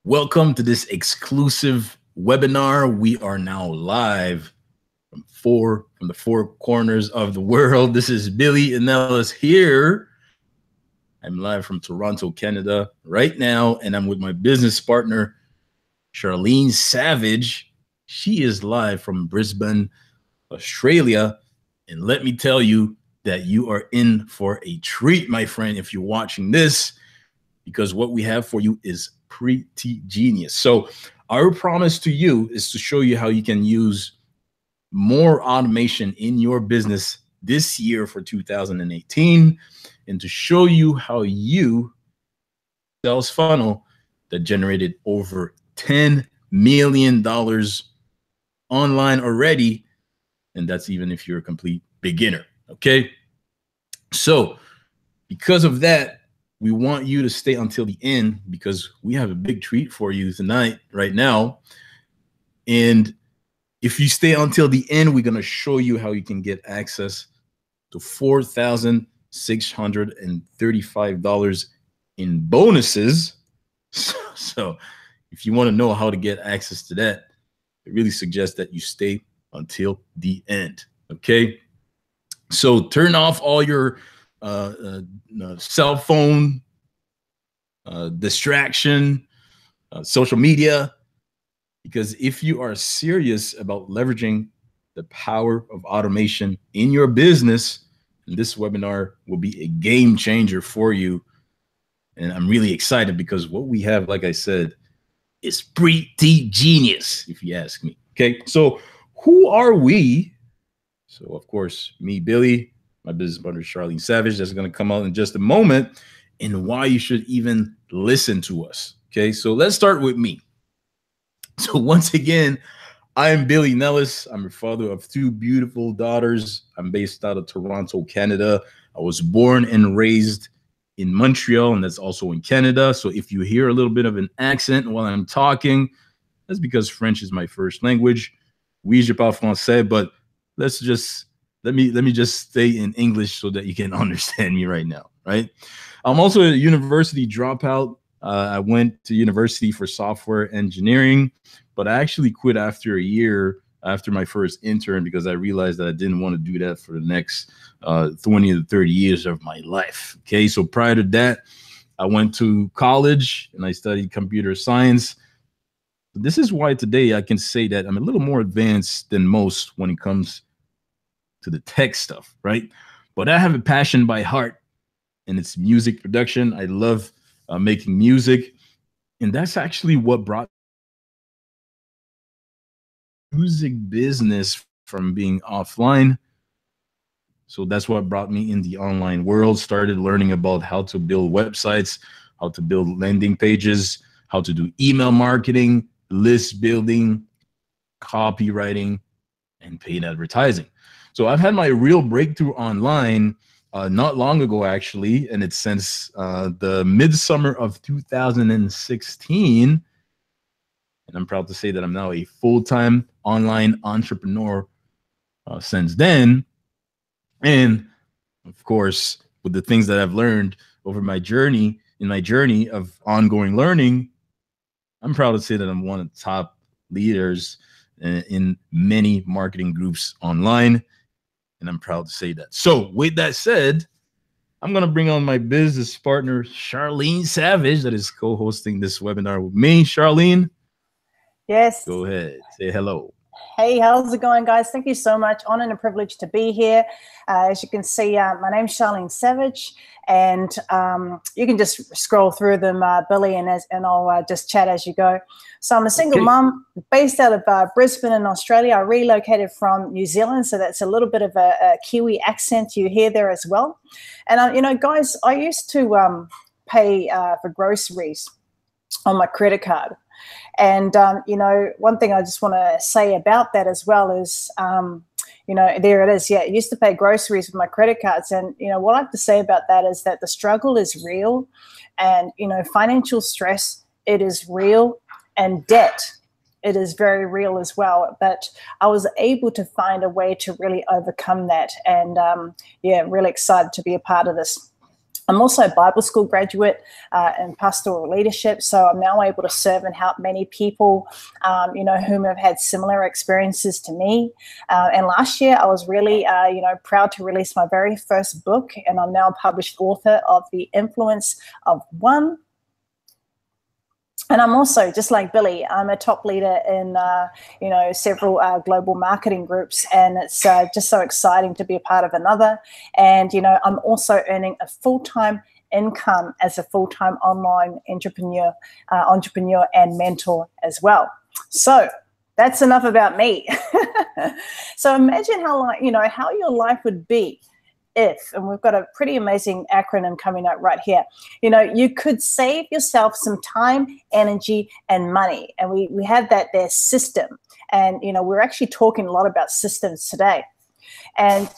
Welcome to this exclusive webinar. We are now live from the four corners of the world. This is Billy and Ellis here. I'm live from Toronto, Canada right now, and I'm with my business partner, Charlene Savage. She is live from Brisbane, Australia. And let me tell you that you are in for a treat, my friend, if you're watching this, because what we have for you is pretty genius. So our promise to you is to show you how you can use more automation in your business this year for 2018, and to show you how you sales funnel that generated over $10 million online already. And that's even if you're a complete beginner. Okay. So because of that, we want you to stay until the end, because we have a big treat for you tonight, right now. And if you stay until the end, we're going to show you how you can get access to $4,635 in bonuses. So if you want to know how to get access to that, I really suggest that you stay until the end. Okay. So turn off all your cell phone, distraction, social media, because if you are serious about leveraging the power of automation in your business, this webinar will be a game changer for you. And I'm really excited because what we have, like I said, is pretty genius, if you ask me. Okay, so who are we? So of course, me, Billy, my business partner, Charlene Savage, that's going to come out in just a moment, and why you should even listen to us. Okay, so let's start with me. So once again, I am Billy Nellis. I'm a father of two beautiful daughters. I'm based out of Toronto, Canada. I was born and raised in Montreal, and that's also in Canada. So if you hear a little bit of an accent while I'm talking, that's because French is my first language. Oui, je parle français, but let me just stay in English so that you can understand me right now, right? I'm also a university dropout. I went to university for software engineering, but I actually quit after a year after my first intern because I realized that I didn't want to do that for the next 20 to 30 years of my life. Okay, so prior to that, I went to college and I studied computer science. This is why today I can say that I'm a little more advanced than most when it comes to the tech stuff, right? But I have a passion by heart, and it's music production. I love making music, and that's actually what brought music business from being offline. So that's what brought me in the online world, started learning about how to build websites, how to build landing pages, how to do email marketing, list building, copywriting, and paid advertising. So I've had my real breakthrough online not long ago, actually, and it's since the midsummer of 2016. And I'm proud to say that I'm now a full-time online entrepreneur since then. And of course, with the things that I've learned over my journey, of ongoing learning, I'm proud to say that I'm one of the top leaders in many marketing groups online. And I'm proud to say that. So with that said, I'm going to bring on my business partner, Charlene Savage, that is co-hosting this webinar with me. Charlene. Yes. Go ahead. Say hello. Hey, how's it going, guys? Thank you so much. Honor and a privilege to be here. As you can see, my name's Charlene Savage, and you can just scroll through them, Billy, and I'll just chat as you go. So I'm a single mom based out of Brisbane in Australia. I relocated from New Zealand, so that's a little bit of a Kiwi accent you hear there as well. And, you know, guys, I used to pay for groceries on my credit card. And, you know, one thing I just want to say about that as well is, you know, there it is. Yeah, I used to pay groceries with my credit cards. And, you know, what I have to say about that is that the struggle is real. And, you know, financial stress, it is real. And debt, it is very real as well. But I was able to find a way to really overcome that. And, yeah, I'm really excited to be a part of this. I'm also a Bible school graduate in pastoral leadership, so I'm now able to serve and help many people, whom have had similar experiences to me. And last year, I was really, proud to release my very first book, and I'm now a published author of The Influence of One. And I'm also, just like Billy, I'm a top leader in, several global marketing groups, and it's just so exciting to be a part of another. And, I'm also earning a full-time income as a full-time online entrepreneur and mentor as well. So that's enough about me. So imagine how your life would be if, and we've got a pretty amazing acronym coming up right here, you could save yourself some time, energy, and money. And we have that there, system. And, we're actually talking a lot about systems today. And,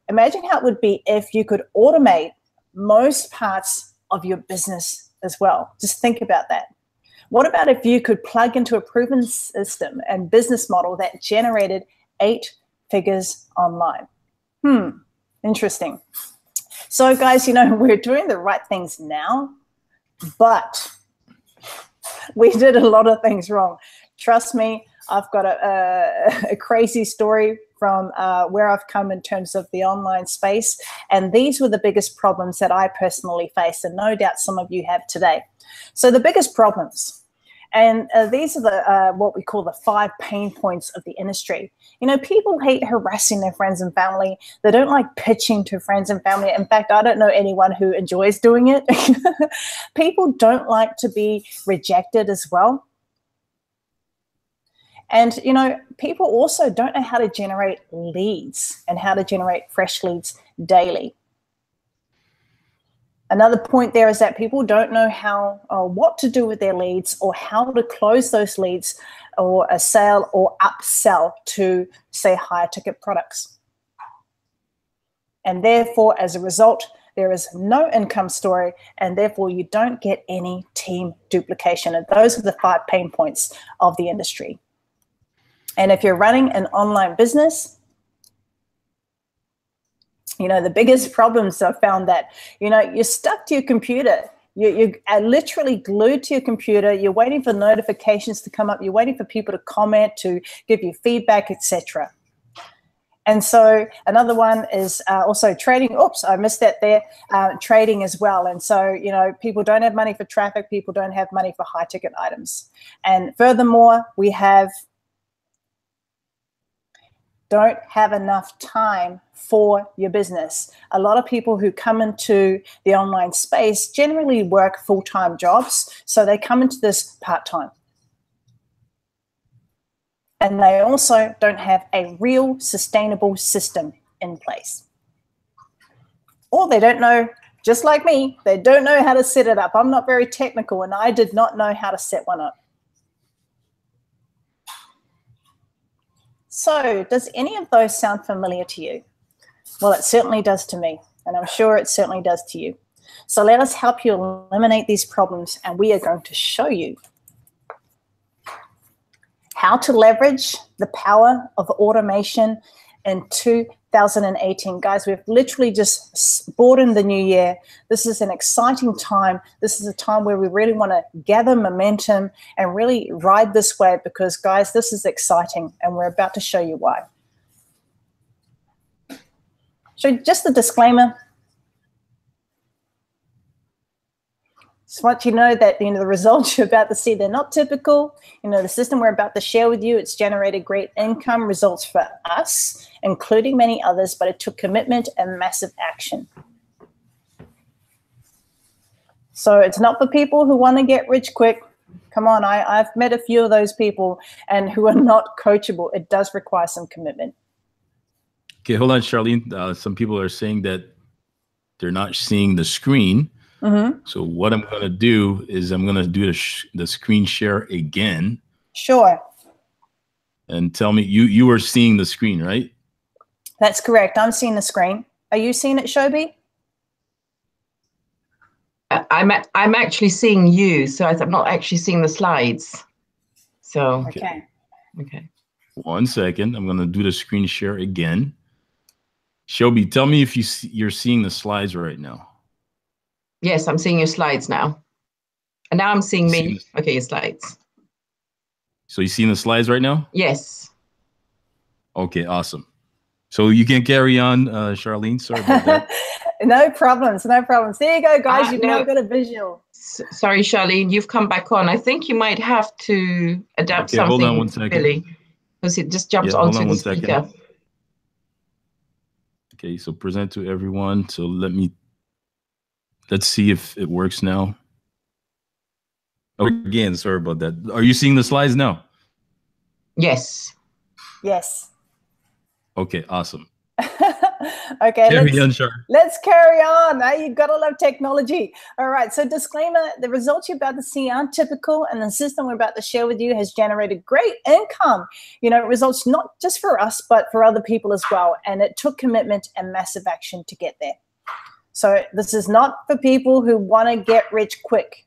imagine how it would be if you could automate most parts of your business as well. Just think about that. What about if you could plug into a proven system and business model that generated 8 figures online? Interesting. So guys, we're doing the right things now, but we did a lot of things wrong. Trust me, I've got a crazy story from where I've come in terms of the online space. And these were the biggest problems that I personally faced, and no doubt some of you have today. So the biggest problems, and these are the what we call the 5 pain points of the industry. People hate harassing their friends and family. They don't like pitching to friends and family. In fact, I don't know anyone who enjoys doing it. People don't like to be rejected as well. And, people also don't know how to generate leads and how to generate fresh leads daily. Another point there is that people don't know how or what to do with their leads, or how to close those leads, or a sale or upsell to, say, higher ticket products. And therefore, as a result, there is no income story, and therefore you don't get any team duplication. And those are the 5 pain points of the industry. And if you're running an online business, the biggest problems I've found that, you're stuck to your computer. You are literally glued to your computer. You're waiting for notifications to come up. You're waiting for people to comment, to give you feedback, etc. And so another one is also trading. Oops, I missed that there. Trading as well. And so, people don't have money for traffic. People don't have money for high ticket items. And furthermore, we don't have enough time for your business. A lot of people who come into the online space generally work full-time jobs, so they come into this part-time. And they also don't have a real sustainable system in place. Or they don't know, just like me, they don't know how to set it up. I'm not very technical, and I did not know how to set one up. So does any of those sound familiar to you? Well, it certainly does to me, and I'm sure it certainly does to you. So let us help you eliminate these problems, and we are going to show you how to leverage the power of automation in 2018. Guys, we've literally just brought in the new year. This is an exciting time. This is a time where we really want to gather momentum and really ride this wave, because, guys, this is exciting, and we're about to show you why. So just a disclaimer. Just want you to know that the results you're about to see, they're not typical. The system we're about to share with you, it's generated great income results for us, including many others, but it took commitment and massive action. So it's not for people who want to get rich quick. Come on, I've met a few of those people, and who are not coachable. It does require some commitment. Okay, hold on, Charlene. Some people are saying that they're not seeing the screen. Mm-hmm. So what I'm going to do is I'm going to do the screen share again. Sure. And tell me, you were seeing the screen, right? That's correct. I'm seeing the screen. Are you seeing it, Shobi? I'm actually seeing you, so I'm not actually seeing the slides. So okay. One second. I'm going to do the screen share again. Shobi, tell me if you're seeing the slides right now. Yes, I'm seeing your slides now. And now I'm seeing me. Okay, your slides. So you seeing the slides right now? Yes. Okay, awesome. So you can carry on, Charlene. Sorry about that. No problems, no problems. There you go, guys. You've now got a visual. Sorry, Charlene, you've come back on. I think you might have to adapt something, hold on one second. Billy, because it just jumped onto the speaker. Second. Okay, so present to everyone. So let's see if it works now. Oh, again, sorry about that. Are you seeing the slides now? Yes. Yes. Okay, awesome. Okay, let's carry on. Now you've got to love technology. All right, so disclaimer, the results you're about to see aren't typical, and the system we're about to share with you has generated great income. Results not just for us, but for other people as well. And it took commitment and massive action to get there. So this is not for people who want to get rich quick,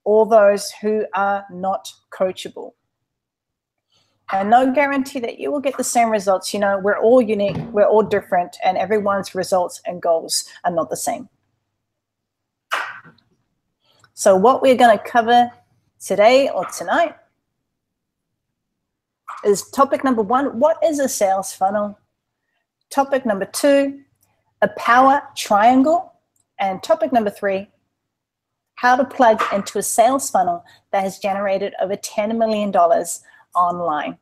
or those who are not coachable. And no guarantee that you will get the same results. We're all unique, we're all different, and everyone's results and goals are not the same. So what we're going to cover today or tonight is topic number 1, what is a sales funnel? Topic number 2, a power triangle. And topic number 3, how to plug into a sales funnel that has generated over $10 million online.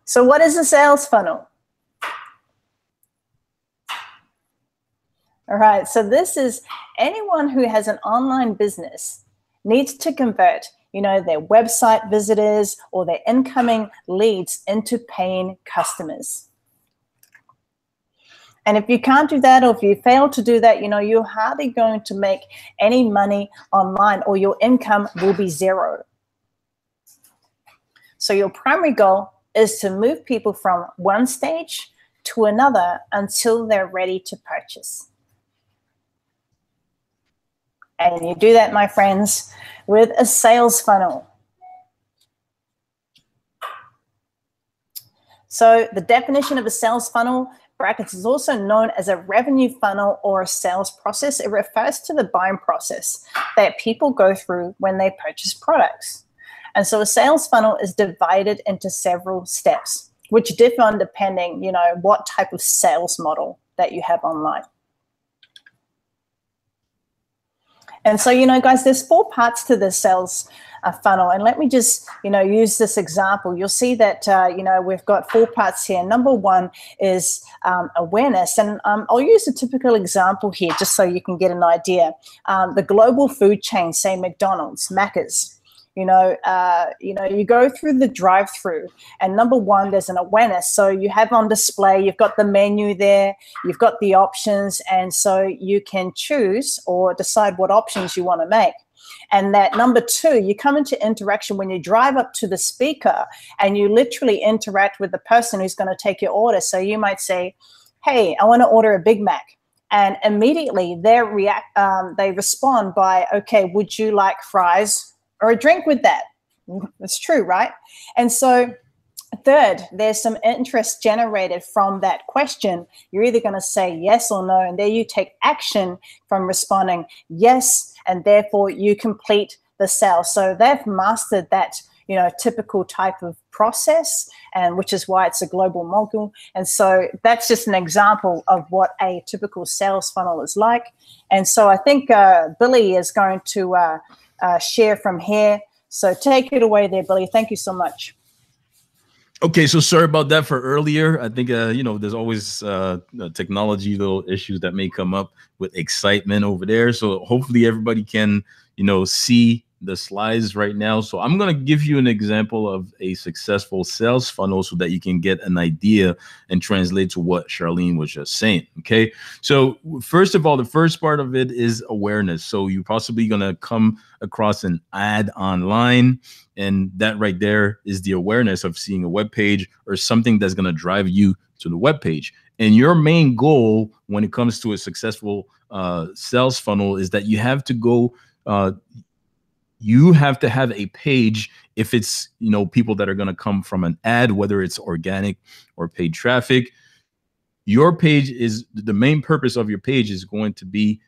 So what is a sales funnel? All right, so this is anyone who has an online business needs to convert, their website visitors or their incoming leads into paying customers. And if you can't do that, or if you fail to do that, you're hardly going to make any money online, or your income will be zero. So your primary goal is to move people from one stage to another until they're ready to purchase. And you do that, my friends, with a sales funnel. So the definition of a sales funnel, brackets, is also known as a revenue funnel or a sales process. It refers to the buying process that people go through when they purchase products. And so a sales funnel is divided into several steps, which differ depending, what type of sales model that you have online. And so, guys, there's 4 parts to the sales funnel. And let me just, use this example. You'll see that, we've got 4 parts here. Number 1 is awareness. And I'll use a typical example here just so you can get an idea. The global food chain, say McDonald's, Macca's. You go through the drive-through, and number 1, there's an awareness. So you have on display, you've got the menu there, you've got the options, and so you can choose or decide what options you want to make. And that number 2, you come into interaction when you drive up to the speaker and you literally interact with the person who's going to take your order. So you might say, hey, I want to order a Big Mac. And immediately they respond by, okay, would you like fries or a drink with that? That's true, right? And so 3rd, there's some interest generated from that question. You're either going to say yes or no, and there you take action from responding yes, and therefore you complete the sale. So they've mastered that, typical type of process, and which is why it's a global model. And so that's just an example of what a typical sales funnel is like. And so I think Billy is going to share from here. So take it away there, Billy. Thank you so much. Okay, so sorry about that for earlier. I think, there's always technology little issues that may come up with excitement over there. So hopefully everybody can, see the slides right now. So I'm going to give you an example of a successful sales funnel so that you can get an idea and translate to what Charlene was just saying. Okay. So first of all, the first part of it is awareness. So you're possibly going to come across an ad online, and that right there is the awareness of seeing a web page or something that's going to drive you to the web page. And your main goal when it comes to a successful sales funnel is that you have to go, you have to have a page if it's, people that are going to come from an ad, whether it's organic or paid traffic. your page is the main purpose of your page is going to be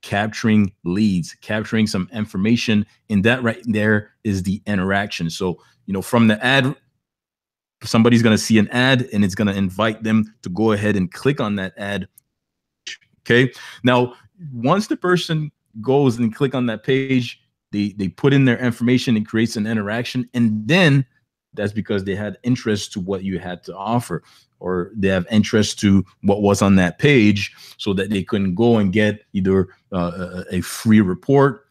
capturing leads, capturing some information, and that right there is the interaction. So, you know, from the ad, somebody's going to see an ad and it's going to invite them to go ahead and click on that ad. Okay. Now, once the person goes and click on that page, they put in their information and creates an interaction. And then that's because they had interest to what you had to offer, or they have interest to what was on that page, so that they can go and get either a free report,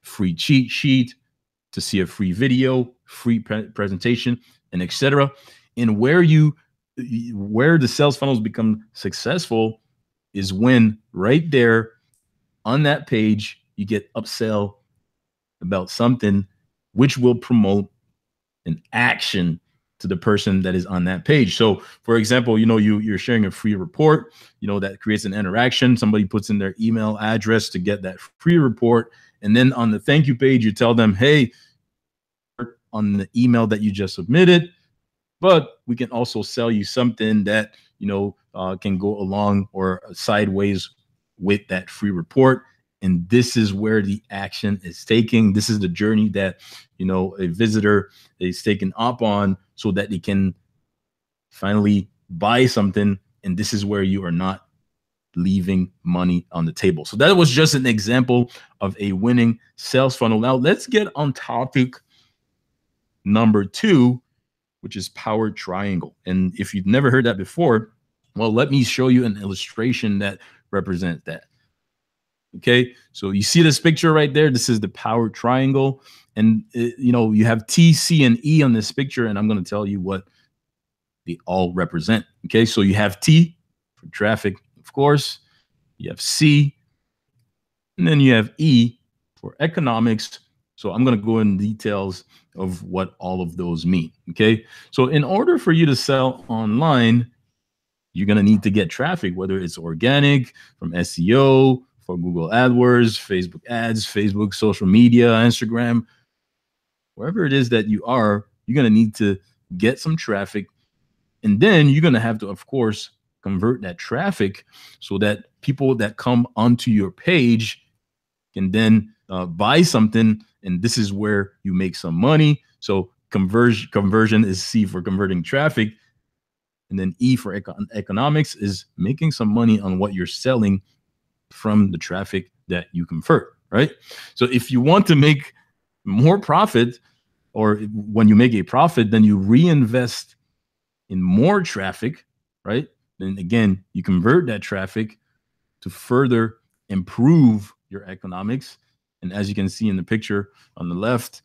free cheat sheet, to see a free video, free presentation, and etc. And where the sales funnels become successful is when right there on that page you get upsell about something which will promote an action to the person that is on that page. So for example, you know, you're sharing a free report, you know, that creates an interaction. Somebody puts in their email address to get that free report. And then on the thank you page, you tell them, hey, on the email that you just submitted, but we can also sell you something that, you know, can go along or sideways with that free report. And this is where the action is taking. This is the journey that, you know, a visitor is taken up on, so that they can finally buy something. And this is where you are not leaving money on the table. So that was just an example of a winning sales funnel. Now let's get on topic number 2, which is power triangle. And if you've never heard that before, well, let me show you an illustration that represents that. Okay, so you see this picture right there. This is the power triangle, and you know, you have T, C, and E on this picture, and I'm going to tell you what they all represent. Okay, so you have T for traffic, of course. You have C, and then you have E for economics. So I'm going to go in details of what all of those mean. Okay, so in order for you to sell online, you're going to need to get traffic, whether it's organic from SEO, for Google AdWords, Facebook ads, Facebook social media, Instagram, wherever it is that you are, you're going to need to get some traffic. And then you're going to have to, of course, convert that traffic so that people that come onto your page can then buy something. And this is where you make some money. So conversion is C for converting traffic. And then E for economics is making some money on what you're selling from the traffic that you convert, right? So if you want to make more profit, or when you make a profit, then you reinvest in more traffic, right? Then again, you convert that traffic to further improve your economics. And as you can see in the picture on the left,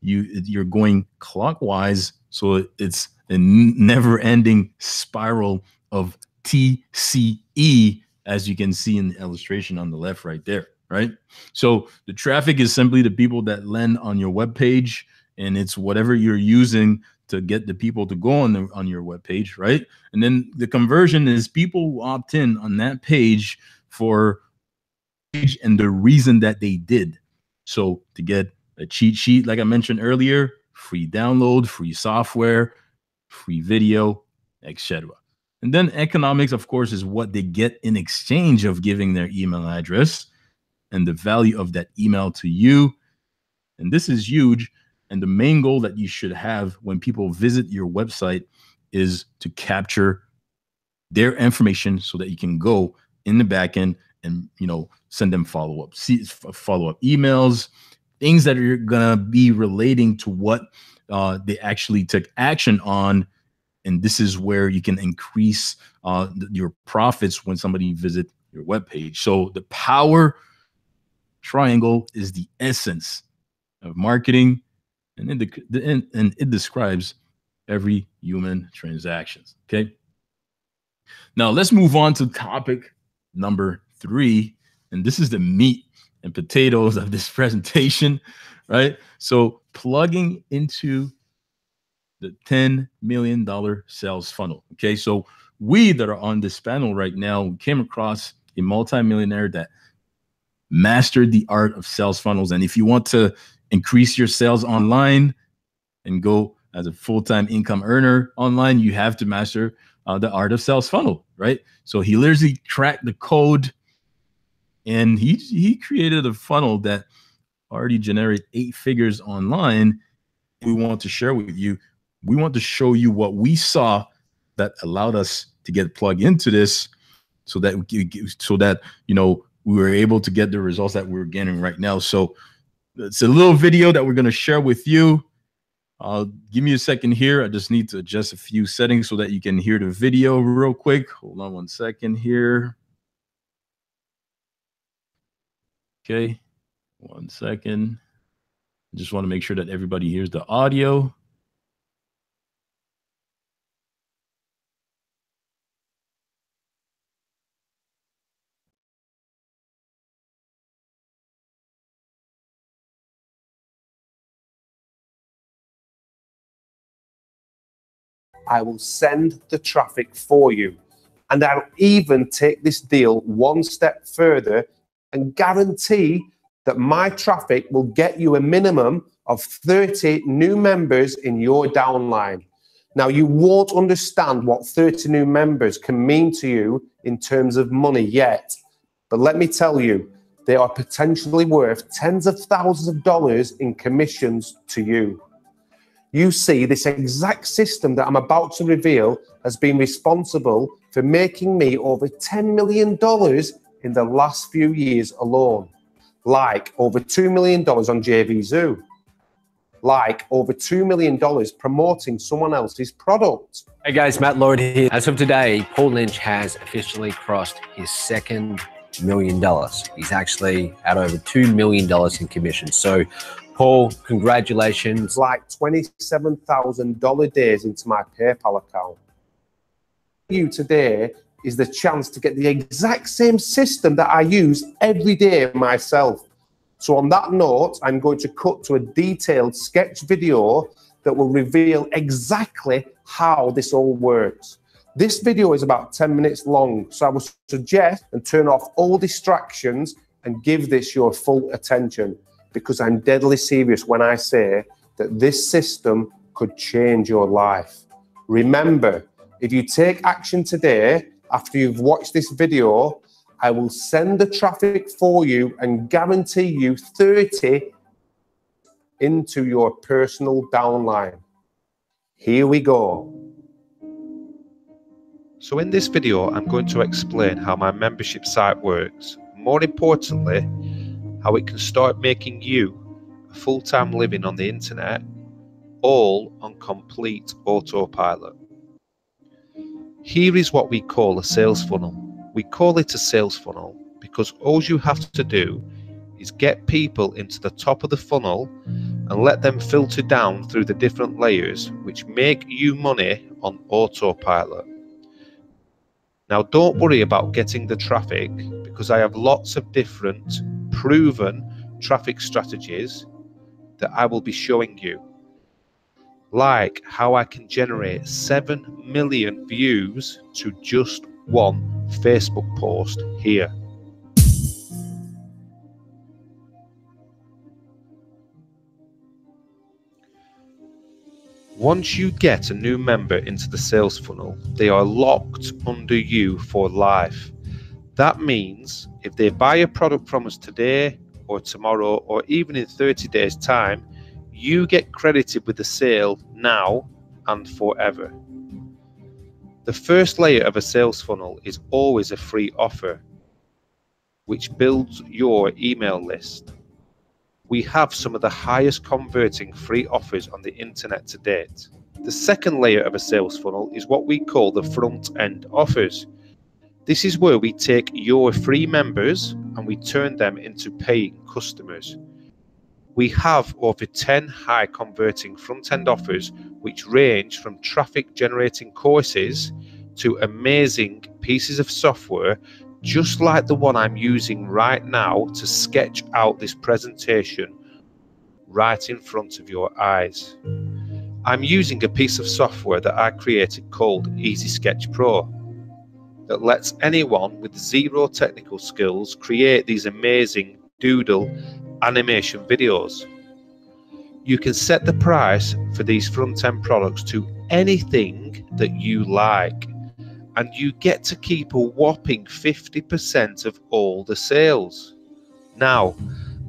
you're going clockwise. So it's a never-ending spiral of TCE, as you can see in the illustration on the left right there, right? So the traffic is simply the people that land on your web page, and it's whatever you're using to get the people to go on your web page, right? And then the conversion is people who opt in on that page for page and the reason that they did. So to get a cheat sheet, like I mentioned earlier, free download, free software, free video, etc. And then economics, of course, is what they get in exchange of giving their email address and the value of that email to you. And this is huge. And the main goal that you should have when people visit your website is to capture their information so that you can go in the back end and, you know, send them follow-up emails, things that are going to be relating to what they actually took action on. And this is where you can increase your profits when somebody visits your webpage. So the power triangle is the essence of marketing, and it describes every human transactions. Okay. Now let's move on to topic number 3, and this is the meat and potatoes of this presentation, right? So plugging into the $10 million sales funnel. Okay, so we that are on this panel right now came across a multimillionaire that mastered the art of sales funnels. And if you want to increase your sales online and go as a full-time income earner online, you have to master the art of sales funnel. right? So he literally cracked the code, and he created a funnel that already generated 8 figures online. We want to share with you. We want to show you what we saw that allowed us to get plugged into this, so that we were able to get the results that we're getting right now. So it's a little video that we're going to share with you. Give me a second here. I just need to adjust a few settings so that you can hear the video real quick. Hold on one second here. Okay, 1 second. I just want to make sure that everybody hears the audio. I will send the traffic for you. And I'll even take this deal one step further and guarantee that my traffic will get you a minimum of 30 new members in your downline. Now, you won't understand what 30 new members can mean to you in terms of money yet, but let me tell you, they are potentially worth tens of thousands of dollars in commissions to you. You see, this exact system that I'm about to reveal has been responsible for making me over $10 million in the last few years alone. Like over $2 million on JVZoo. Like over $2 million promoting someone else's product. Hey guys, Matt Lord here. As of today, Paul Lynch has officially crossed his second $1 million. He's actually at over $2 million in commission. So Paul, congratulations. Like $27,000 days into my PayPal account. You today is the chance to get the exact same system that I use every day myself. So on that note, I'm going to cut to a detailed sketch video that will reveal exactly how this all works. This video is about 10 minutes long, so I would suggest and turn off all distractions and give this your full attention, because I'm deadly serious when I say that this system could change your life. Remember, if you take action today, after you've watched this video, I will send the traffic for you and guarantee you 30 into your personal downline. Here we go. So in this video, I'm going to explain how my membership site works. More importantly, how it can start making you a full-time living on the internet, all on complete autopilot. Here is what we call a sales funnel. We call it a sales funnel because all you have to do is get people into the top of the funnel and let them filter down through the different layers, which make you money on autopilot. Now, don't worry about getting the traffic, because I have lots of different proven traffic strategies that I will be showing you. Like how I can generate 7 million views to just one Facebook post here. Once you get a new member into the sales funnel, they are locked under you for life. That means if they buy a product from us today or tomorrow or even in 30 days time, you get credited with the sale now and forever. The first layer of a sales funnel is always a free offer, which builds your email list. We have some of the highest converting free offers on the internet to date. The second layer of a sales funnel is what we call the front end offers. This is where we take your free members and we turn them into paying customers. We have over 10 high converting front end offers, which range from traffic generating courses to amazing pieces of software, just like the one I'm using right now to sketch out this presentation right in front of your eyes. I'm using a piece of software that I created called Easy Sketch Pro that lets anyone with zero technical skills create these amazing doodle animation videos. You can set the price for these front-end products to anything that you like. and you get to keep a whopping 50% of all the sales. Now,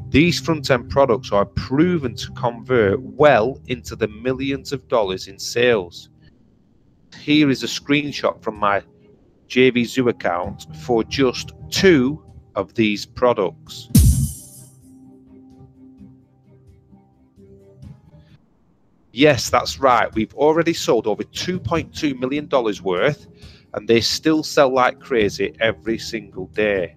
these front-end products are proven to convert well into the millions of dollars in sales. Here is a screenshot from my JVZoo account for just 2 of these products. Yes, that's right. We've already sold over $2.2 million worth, and they still sell like crazy every single day.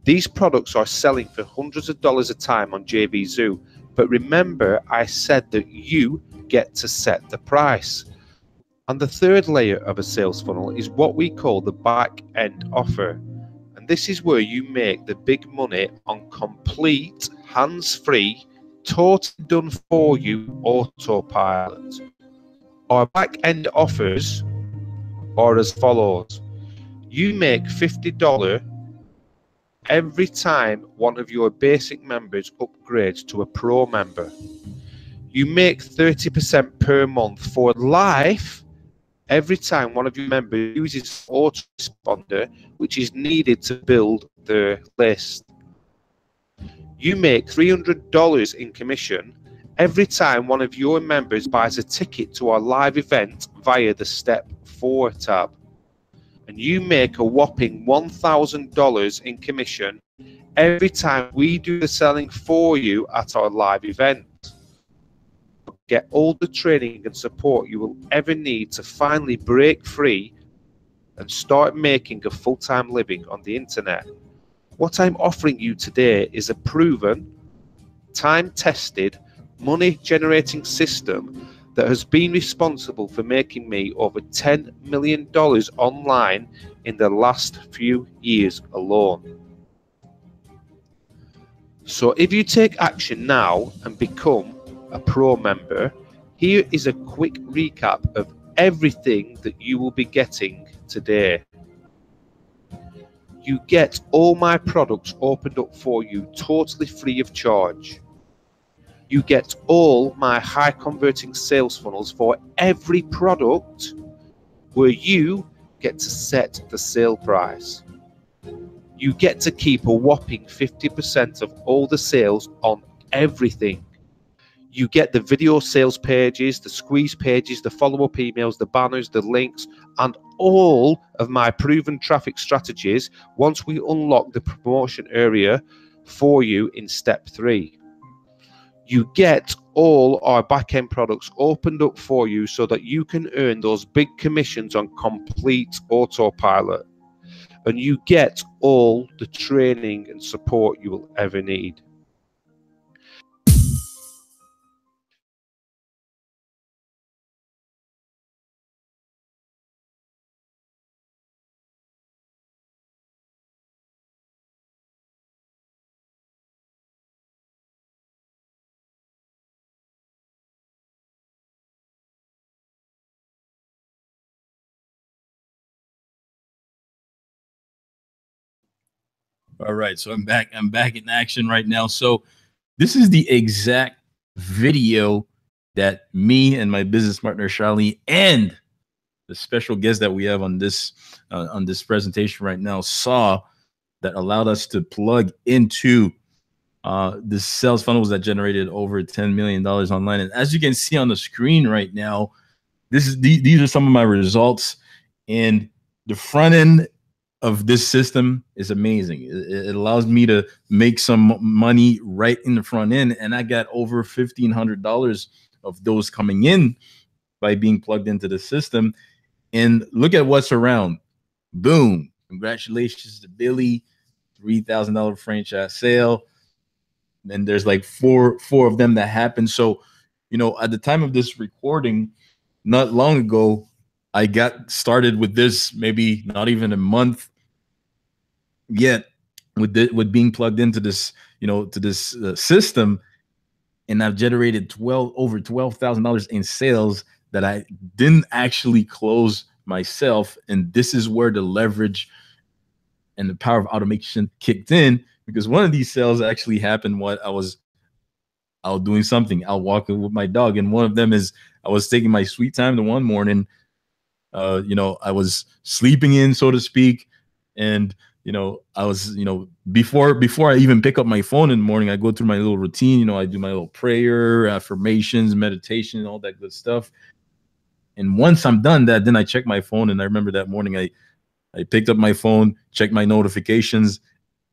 These products are selling for hundreds of dollars a time on JVZoo, but remember I said that you get to set the price. And the third layer of a sales funnel is what we call the back-end offer. And this is where you make the big money on complete, hands-free, totally done for you autopilot. Our back-end offers are as follows. You make $50 every time one of your basic members upgrades to a pro member. You make 30% per month for life every time one of your members uses autoresponder, which is needed to build their list. You make $300 in commission every time one of your members buys a ticket to our live event via the Step 4 tab. And you make a whopping $1,000 in commission every time we do the selling for you at our live event. Get all the training and support you will ever need to finally break free and start making a full-time living on the internet. What I'm offering you today is a proven, time-tested, money-generating system that has been responsible for making me over $10 million online in the last few years alone. So if you take action now and become a pro member, here is a quick recap of everything that you will be getting today. You get all my products opened up for you totally free of charge. You get all my high converting sales funnels for every product where you get to set the sale price. You get to keep a whopping 50% of all the sales on everything. You get the video sales pages, the squeeze pages, the follow-up emails, the banners, the links, and all of my proven traffic strategies once we unlock the promotion area for you in step 3. You get all our back-end products opened up for you so that you can earn those big commissions on complete autopilot. And you get all the training and support you will ever need. All right, so I'm back in action right now. So this is the exact video that me and my business partner Charlene and the special guest that we have on this presentation right now saw, that allowed us to plug into the sales funnels that generated over $10 million online. And as you can see on the screen right now, these are some of my results. And the front end of this system is amazing. It allows me to make some money right in the front end, and I got over $1,500 of those coming in by being plugged into the system. And look at what's around. Boom! Congratulations to Billy, $3,000 franchise sale. And there's like four of them that happened. So, you know, at the time of this recording, not long ago, I got started with this, maybe not even a month yet, with being plugged into this, you know, to this system, and I've generated over $12,000 in sales that I didn't actually close myself. And this is where the leverage and the power of automation kicked in, because one of these sales actually happened while I was out doing something, out walking with my dog, and one of them is I was taking my sweet time the one morning, I was sleeping in, so to speak. And, I was, before I even pick up my phone in the morning, I go through my little routine. I do my little prayer, affirmations, meditation, all that good stuff. And once I'm done that, then I check my phone. And I remember that morning, I picked up my phone, checked my notifications,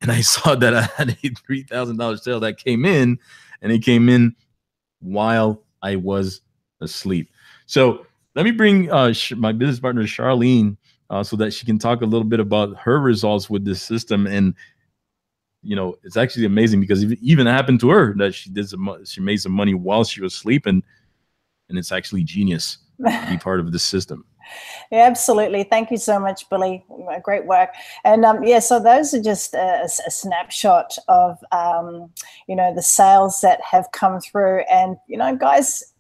and I saw that I had a $3,000 sale that came in, and it came in while I was asleep. So let me bring my business partner, Charlene, so that she can talk a little bit about her results with this system. And, it's actually amazing because it even happened to her that she made some money while she was sleeping, and it's actually genius to be part of this system. Yeah, absolutely. Thank you so much, Billy. Great work. And so those are just a snapshot of, the sales that have come through. And, guys,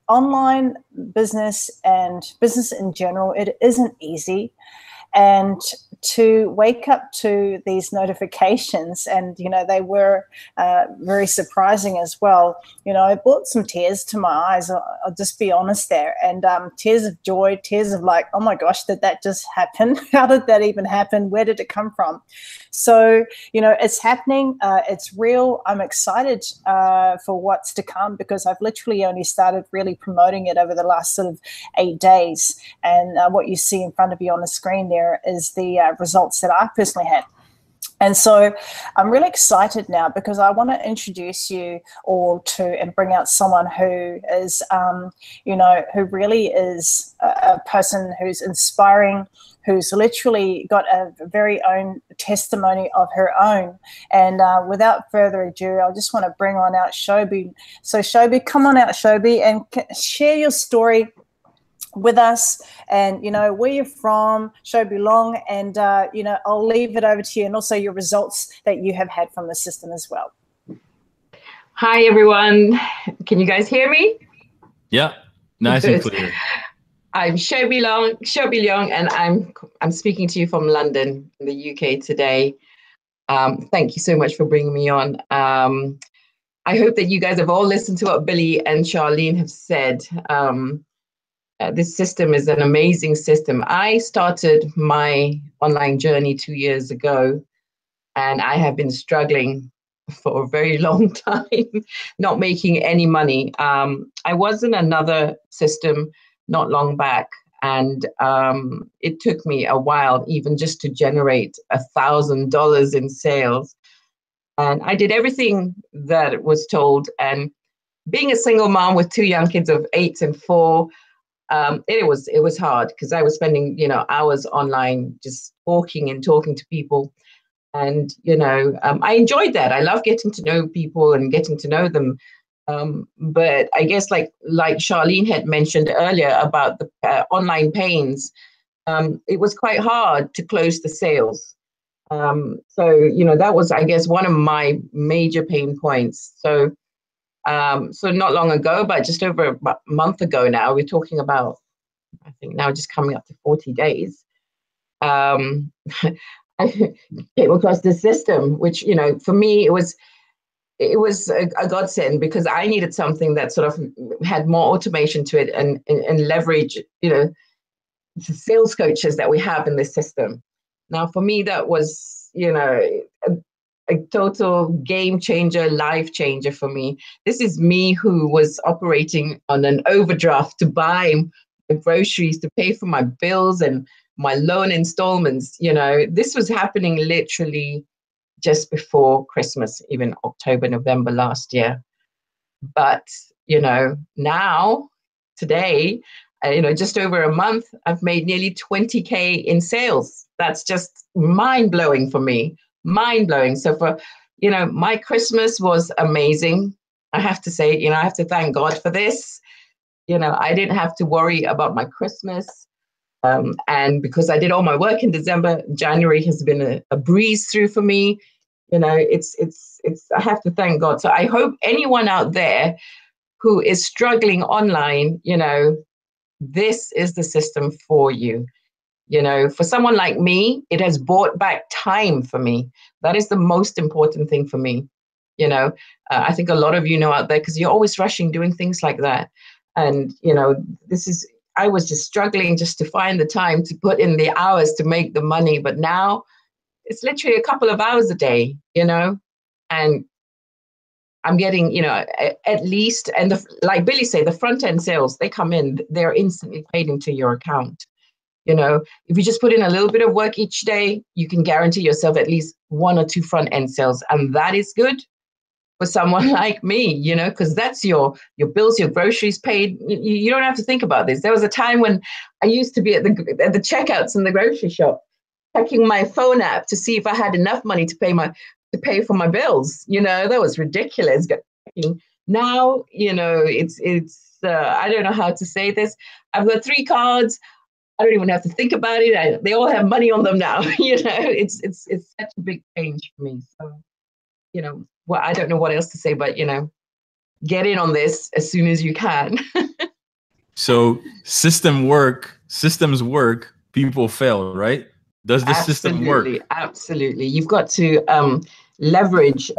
online business and business in general, it isn't easy. And to wake up to these notifications, and they were very surprising as well. It brought some tears to my eyes. I'll just be honest there, and tears of joy, tears of like, oh my gosh, did that just happen? How did that even happen? Where did it come from? So it's happening. It's real. I'm excited for what's to come, because I've literally only started really promoting it over the last sort of 8 days. And what you see in front of you on the screen there is the results that I personally had. And so I'm really excited now, because I want to introduce you all to and bring out someone who is, who really is a person who's inspiring, who's literally got a very own testimony of her own. And without further ado, I just want to bring on out Shobi. So Shobi, come on out, Shobi, and share your story with us, and where you're from, Shobi Long, and I'll leave it over to you, and also your results that you have had from the system as well. Hi everyone, can you guys hear me? Yeah, nice and clear. I'm Shobi Long, and I'm speaking to you from London, in the UK today. Thank you so much for bringing me on. I hope that you guys have all listened to what Billy and Charlene have said. This system is an amazing system. I started my online journey 2 years ago, and I have been struggling for a very long time, not making any money. I was in another system not long back, and it took me a while even just to generate $1,000 in sales. And I did everything that was told. And being a single mom with 2 young kids of 8 and 4, it was hard, because I was spending hours online just talking to people, and I enjoyed that. I love getting to know people and getting to know them, but I guess like Charlene had mentioned earlier about the online pains, it was quite hard to close the sales. So that was, I guess, one of my major pain points. So not long ago, but just over a month ago now, we're talking about, I think now just coming up to 40 days, I came across this system, which, for me, it was a godsend, because I needed something that sort of had more automation to it and leverage, the sales coaches that we have in this system. Now, for me, that was, a total game changer, life changer for me. This is me who was operating on an overdraft to buy groceries, to pay for my bills and my loan installments. This was happening literally just before Christmas, even October, November last year. But, now, today, just over a month, I've made nearly 20K in sales. That's just mind-blowing for me. Mind-blowing. So for, my Christmas was amazing. I have to say, I have to thank God for this. I didn't have to worry about my Christmas. And because I did all my work in December, January has been a breeze through for me. It's I have to thank God. So I hope anyone out there who is struggling online, this is the system for you. For someone like me, it has bought back time for me. That is the most important thing for me. I think a lot of out there, because you're always rushing, doing things like that. And, I was just struggling just to find the time to put in the hours to make the money. But now it's literally a couple of hours a day, you know, and I'm getting, you know, at least, and like Billy said, the front end sales, they come in, they're instantly paid into your account. You know, if you just put in a little bit of work each day, you can guarantee yourself at least 1 or 2 front end sales. And that is good for someone like me, you know, because that's your bills, your groceries paid. You don't have to think about this. There was a time when I used to be at the checkouts in the grocery shop, checking my phone app to see if I had enough money to pay for my bills. You know, that was ridiculous. Now, you know, it's I don't know how to say this. I've got 3 cards. I don't even have to think about it. They all have money on them now. You know, it's such a big change for me. So, you know, well, I don't know what else to say, but, you know, get in on this as soon as you can. So systems work, people fail, right? Does the system work? Absolutely. You've got to leverage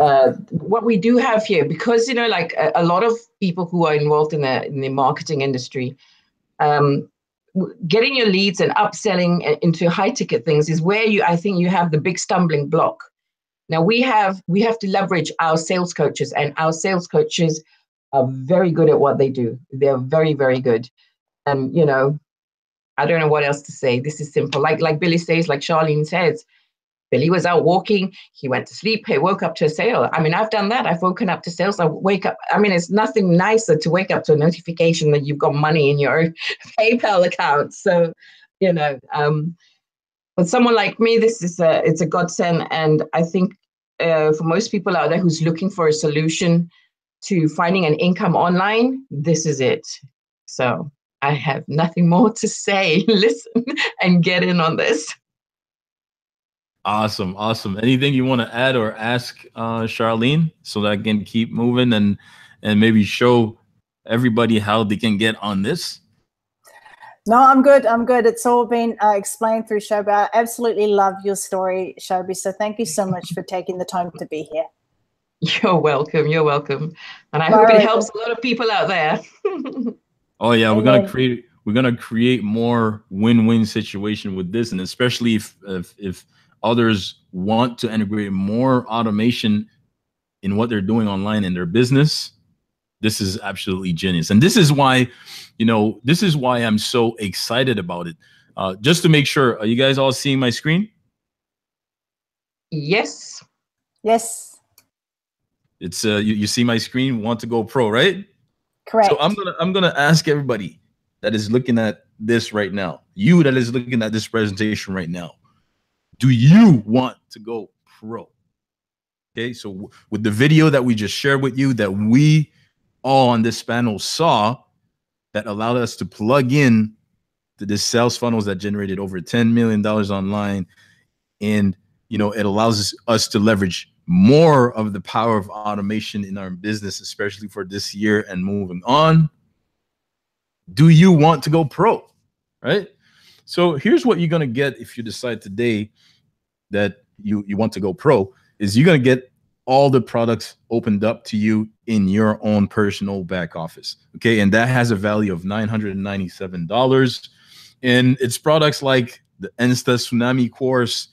what we do have here, because, you know, like a lot of people who are involved in the marketing industry, getting your leads and upselling into high ticket things is where I think you have the big stumbling block. Now we have to leverage our sales coaches, and our sales coaches are very good at what they do. They're very, very good. And, you know, I don't know what else to say. This is simple. Like Billy says, like Charlene says, Billy was out walking. He went to sleep. He woke up to a sale. I mean, I've done that. I've woken up to sales. I wake up. I mean, it's nothing nicer to wake up to a notification that you've got money in your PayPal account. So, you know, but someone like me, it's a godsend. And I think for most people out there who's looking for a solution to finding an income online, this is it. So I have nothing more to say. Listen and get in on this. Awesome. Anything you want to add or ask Charlene, so that I can keep moving and maybe show everybody how they can get on this? No, I'm good. It's all been explained through Shobi. I absolutely love your story, Shobi. So thank you so much for taking the time to be here. You're welcome. And I hope it helps a lot of people out there. Oh yeah, we're gonna create more win-win situation with this, and especially if others want to integrate more automation in what they're doing online in their business, this is absolutely genius. And this is why, you know, I'm so excited about it. Just to make sure, are you guys all seeing my screen? Yes. It's you see my screen, Want to Go Pro, right? Correct. So I'm gonna ask everybody that is looking at this right now, you that is looking at this presentation right now, do you want to go pro? Okay, so with the video that we just shared with you, that we all on this panel saw, that allowed us to plug in to this sales funnels that generated over $10 million online, and you know, it allows us to leverage more of the power of automation in our business, especially for this year and moving on. Do you want to go pro? Right? So here's what you're going to get if you decide today that you want to go pro, is you're going to get all the products opened up to you in your own personal back office. Okay. And that has a value of $997. And it's products like the Insta Tsunami course,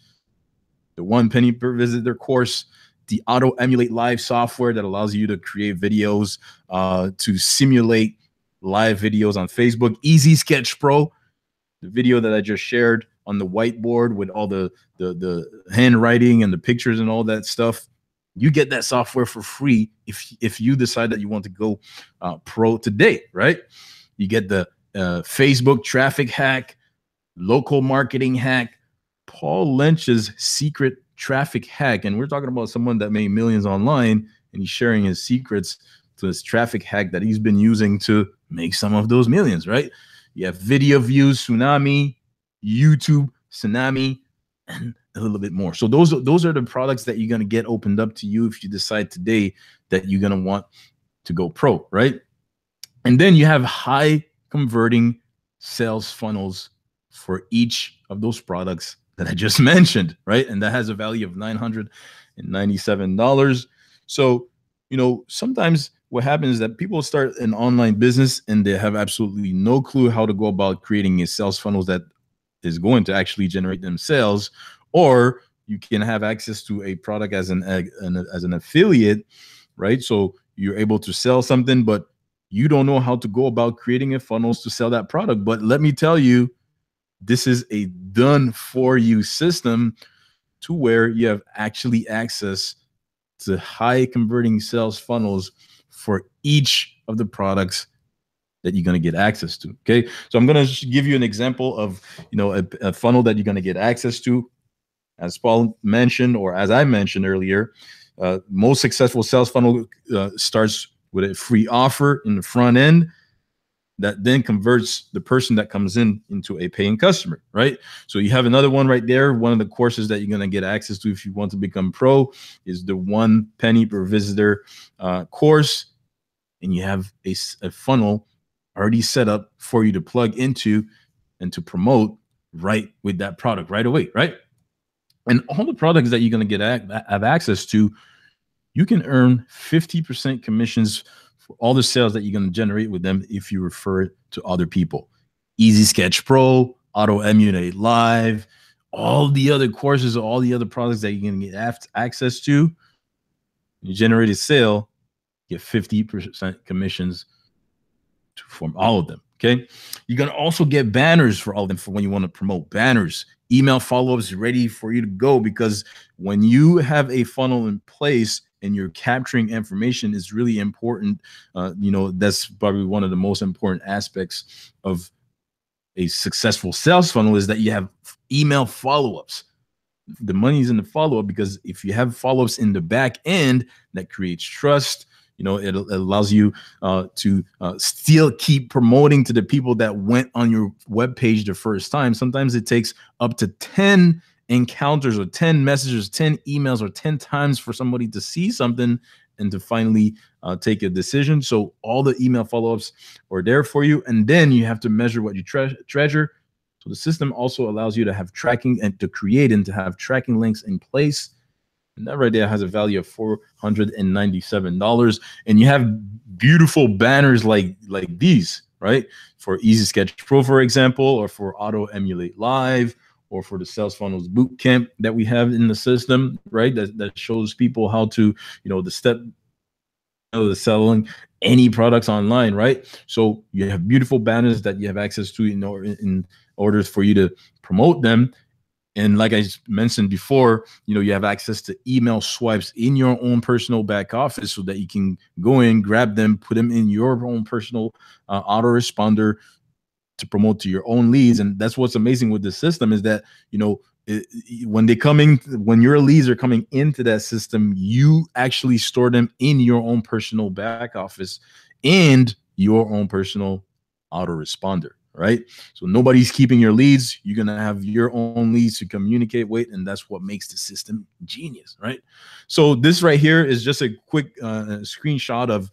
the 1 penny per visitor course, the Auto Emulate Live software that allows you to create videos, to simulate live videos on Facebook, Easy Sketch Pro, the video that I just shared on the whiteboard with all the handwriting and the pictures and all that stuff. You get that software for free if you decide that you want to go pro today, right? You get the Facebook traffic hack, local marketing hack, Paul Lynch's secret traffic hack. And we're talking about someone that made millions online, and he's sharing his secrets to this traffic hack that he's been using to make some of those millions, right? You have video views, Tsunami, YouTube, Tsunami, and a little bit more. So those are the products that you're going to get opened up to you if you decide today that you're going to want to go pro, right? And then you have high converting sales funnels for each of those products that I just mentioned, right? And that has a value of $997. So, you know, sometimes what happens is that people start an online business and they have absolutely no clue how to go about creating a sales funnel that is going to actually generate them sales. Or you can have access to a product as an affiliate, right? So you're able to sell something, but you don't know how to go about creating a funnels to sell that product. But let me tell you, this is a done for you system to where you have actually access to high converting sales funnels for each of the products that you're going to get access to. Okay. So I'm going to give you an example of, a funnel that you're going to get access to. As Paul mentioned, or as I mentioned earlier, most successful sales funnel starts with a free offer in the front end that then converts the person that comes in into a paying customer, right? So you have another one right there. One of the courses that you're going to get access to if you want to become pro is the 1 penny per visitor course. And you have a funnel already set up for you to plug into and to promote right with that product right away, right? And all the products that you're going to have access to, you can earn 50% commissions for all the sales that you're going to generate with them if you refer it to other people. Easy Sketch Pro, Auto Emulate Live, all the other courses, all the other products that you're going to get access to. You generate a sale, get 50% commissions from all of them. Okay. You're going to also get banners for all of them for when you want to promote banners, email follow-ups ready for you to go, because when you have a funnel in place and you're capturing information is really important. That's probably one of the most important aspects of a successful sales funnel is that you have email follow-ups. The money's in the follow-up, because if you have follow-ups in the back end, that creates trust. It allows you to still keep promoting to the people that went on your webpage the first time. Sometimes it takes up to 10 encounters or 10 messages, 10 emails, or 10 times for somebody to see something and to finally take a decision. So all the email follow-ups are there for you. And then you have to measure what you treasure. So the system also allows you to have tracking and to create and to have tracking links in place. And that right there has a value of $497. And you have beautiful banners like these, right? For Easy Sketch Pro, for example, or for Auto Emulate Live, or for the Sales Funnels Bootcamp that we have in the system, right? That shows people how to, the selling any products online, right? So you have beautiful banners that you have access to in order for you to promote them. And like I mentioned before, you have access to email swipes in your own personal back office so that you can go in, grab them, put them in your own personal autoresponder to promote to your own leads. And that's what's amazing with this system is that, when your leads are coming into that system, you actually store them in your own personal back office and your own personal autoresponder. Right? So nobody's keeping your leads. You're going to have your own leads to communicate with, and that's what makes the system genius, right? So this right here is just a quick screenshot of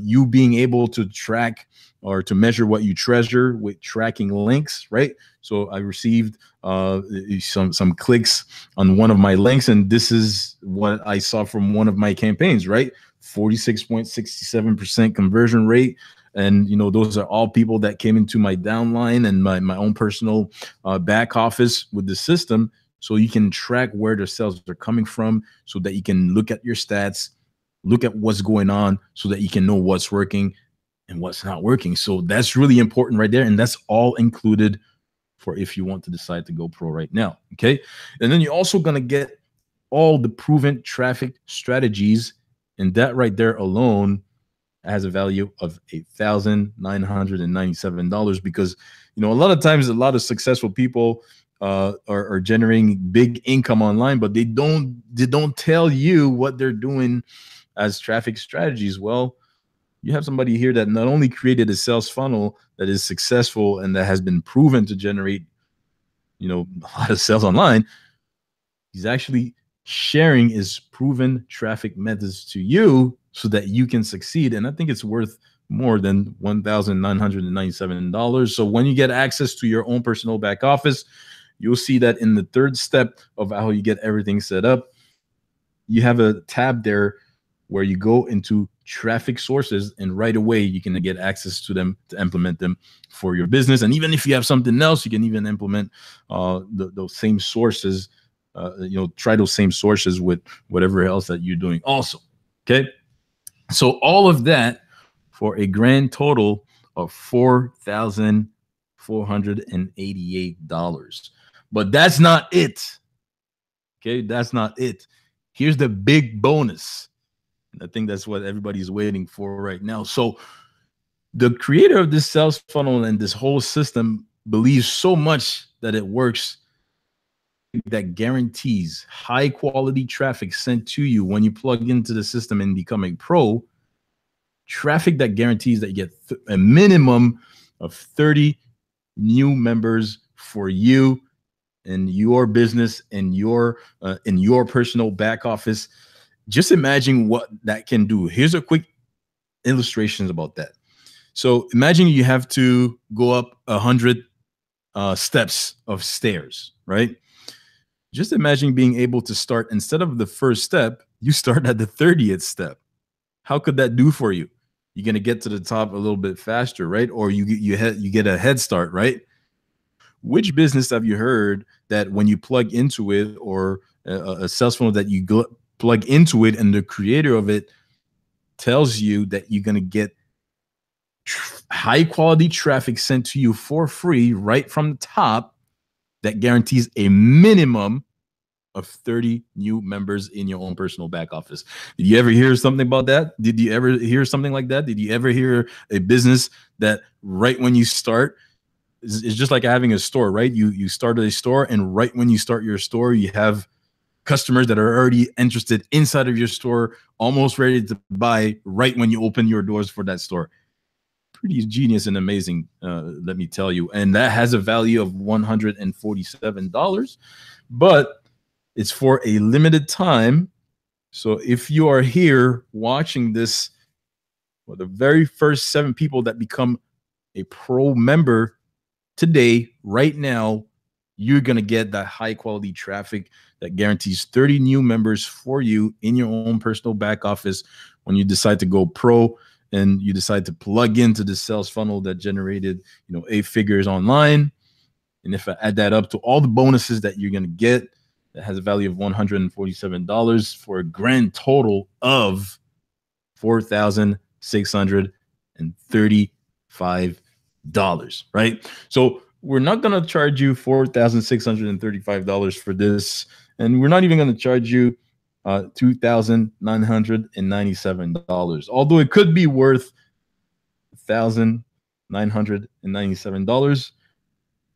you being able to track or to measure what you treasure with tracking links, right? So I received some clicks on one of my links, and this is what I saw from one of my campaigns, right? 46.67% conversion rate. And, those are all people that came into my downline and my own personal back office with the system. So you can track where the sales are coming from so that you can look at your stats, look at what's going on so that you can know what's working and what's not working. So that's really important right there. And that's all included for if you want to decide to go pro right now. Okay. And then you're also going to get all the proven traffic strategies. And that right there alone has a value of $8,997, because a lot of times a lot of successful people are generating big income online, but they don't tell you what they're doing as traffic strategies. Well, you have somebody here that not only created a sales funnel that is successful and that has been proven to generate a lot of sales online. He's actually sharing his proven traffic methods to you so that you can succeed. And I think it's worth more than $1,997. So when you get access to your own personal back office, you'll see that in the third step of how you get everything set up, you have a tab there where you go into traffic sources and right away you can get access to them to implement them for your business. And even if you have something else, you can even implement those same sources, try those same sources with whatever else that you're doing also. Okay. So all of that for a grand total of $4,488. But that's not it. Okay, that's not it. Here's the big bonus. And I think that's what everybody's waiting for right now. So the creator of this sales funnel and this whole system believes so much that it works that guarantees high quality traffic sent to you when you plug into the system and become a pro. Traffic that guarantees that you get a minimum of 30 new members for you and your business and your in your personal back office. Just imagine what that can do. Here's a quick illustration about that. So imagine you have to go up 100 steps of stairs, right? Just imagine being able to start, instead of the first step, you start at the 30th step. How could that do for you? You're going to get to the top a little bit faster, right? Or you get a head start, right? Which business have you heard that when you plug into it, or a sales funnel that you plug into it and the creator of it tells you that you're going to get high quality traffic sent to you for free right from the top that guarantees a minimum of 30 new members in your own personal back office? Did you ever hear something about that? Did you ever hear something like that? Did you ever hear a business that right when you start, it's just like having a store, right? You start a store, and right when you start your store, you have customers that are already interested inside of your store, almost ready to buy right when you open your doors for that store. Pretty genius and amazing, let me tell you. And that has a value of $147, but it's for a limited time. So if you are here watching this, well, the very first 7 people that become a pro member today, right now, you're going to get that high quality traffic that guarantees 30 new members for you in your own personal back office when you decide to go pro and you decide to plug into the sales funnel that generated, 8 figures online. And if I add that up to all the bonuses that you're going to get, that has a value of $147 for a grand total of $4,635, right? So we're not going to charge you $4,635 for this, and we're not even going to charge you $2,997, although it could be worth $1,997,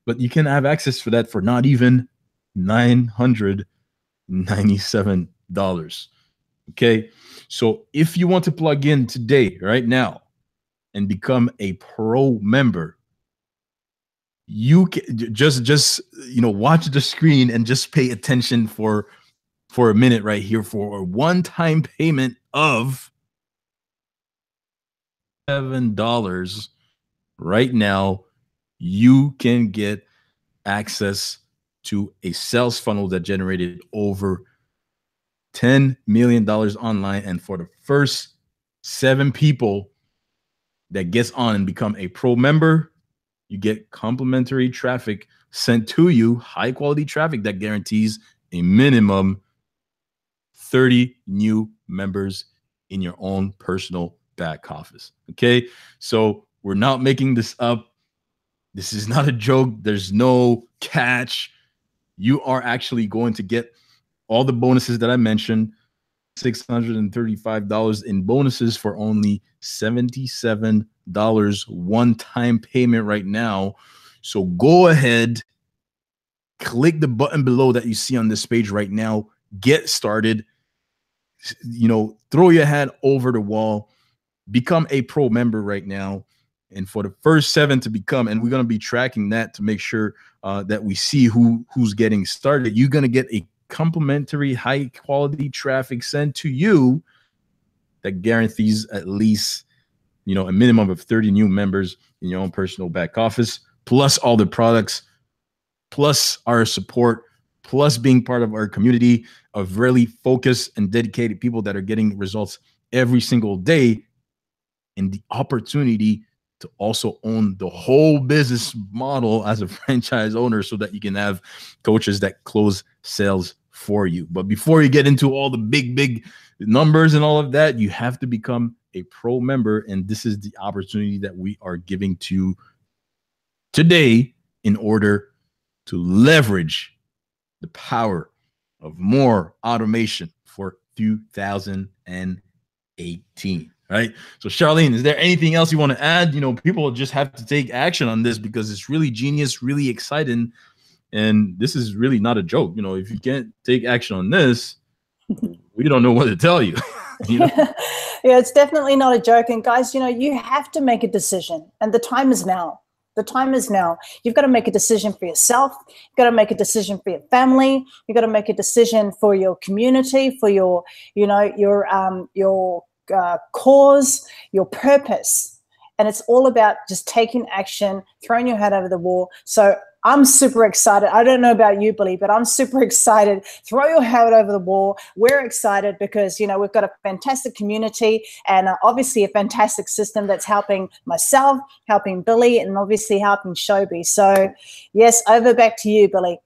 but you can have access for that for not even $997. Okay, so if you want to plug in today, right now, and become a pro member, you can just watch the screen and just pay attention for a minute right here for a one-time payment of $7 right now. You can get access to a sales funnel that generated over $10 million online. And for the first 7 people that gets on and become a pro member, you get complimentary traffic sent to you, high quality traffic that guarantees a minimum 30 new members in your own personal back office. Okay, so we're not making this up. This is not a joke. There's no catch. You are actually going to get all the bonuses that I mentioned, $635 in bonuses for only $77 one-time payment right now. So go ahead, click the button below that you see on this page right now. Get started. Throw your hat over the wall. Become a pro member right now. And for the first 7 to become, and we're going to be tracking that to make sure that we see who's getting started, you're going to get a complimentary high quality traffic sent to you that guarantees at least a minimum of 30 new members in your own personal back office, plus all the products, plus our support, plus being part of our community of really focused and dedicated people that are getting results every single day, and the opportunity to also own the whole business model as a franchise owner so that you can have coaches that close sales for you. But before you get into all the big numbers and all of that, you have to become a pro member. And this is the opportunity that we are giving to you today in order to leverage the power of more automation for 2018. Right. So Charlene, is there anything else you want to add? You know, people just have to take action on this because it's really genius, really exciting. And this is really not a joke. You know, if you can't take action on this, we don't know what to tell you. You know? Yeah, it's definitely not a joke. And guys, you know, you have to make a decision, and the time is now. The time is now. You've got to make a decision for yourself. You've got to make a decision for your family. You've got to make a decision for your community, for your, you know, your cause, your purpose. And it's all about just taking action, throwing your hat over the wall. So I'm super excited. I don't know about you, Billy, but I'm super excited. Throw your hat over the wall. We're excited because, you know, we've got a fantastic community and obviously a fantastic system that's helping myself, helping Billy, and obviously helping Shobi. So yes, over back to you, Billy.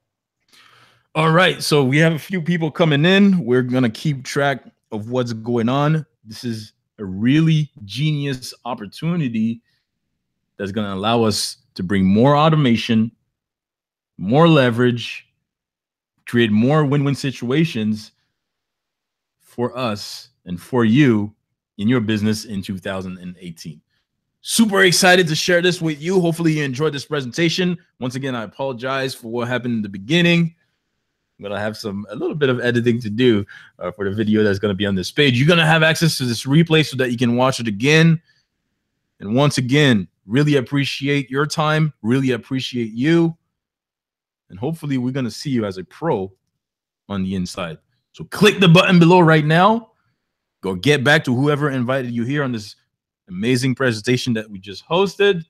All right. So we have a few people coming in. We're going to keep track of what's going on. This is a really genius opportunity that's going to allow us to bring more automation, more leverage, create more win-win situations for us and for you in your business in 2018. Super excited to share this with you. Hopefully you enjoyed this presentation. Once again, I apologize for what happened in the beginning. I'm going to have a little bit of editing to do for the video that's going to be on this page. You're going to have access to this replay so that you can watch it again. And once again, really appreciate your time. Really appreciate you. And hopefully we're going to see you as a pro on the inside. So click the button below right now. Go get back to whoever invited you here on this amazing presentation that we just hosted.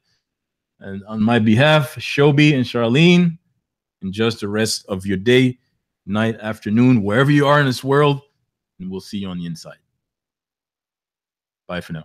And on my behalf, Shobi and Charlene, and just the rest of your day, night, afternoon, wherever you are in this world. And we'll see you on the inside. Bye for now.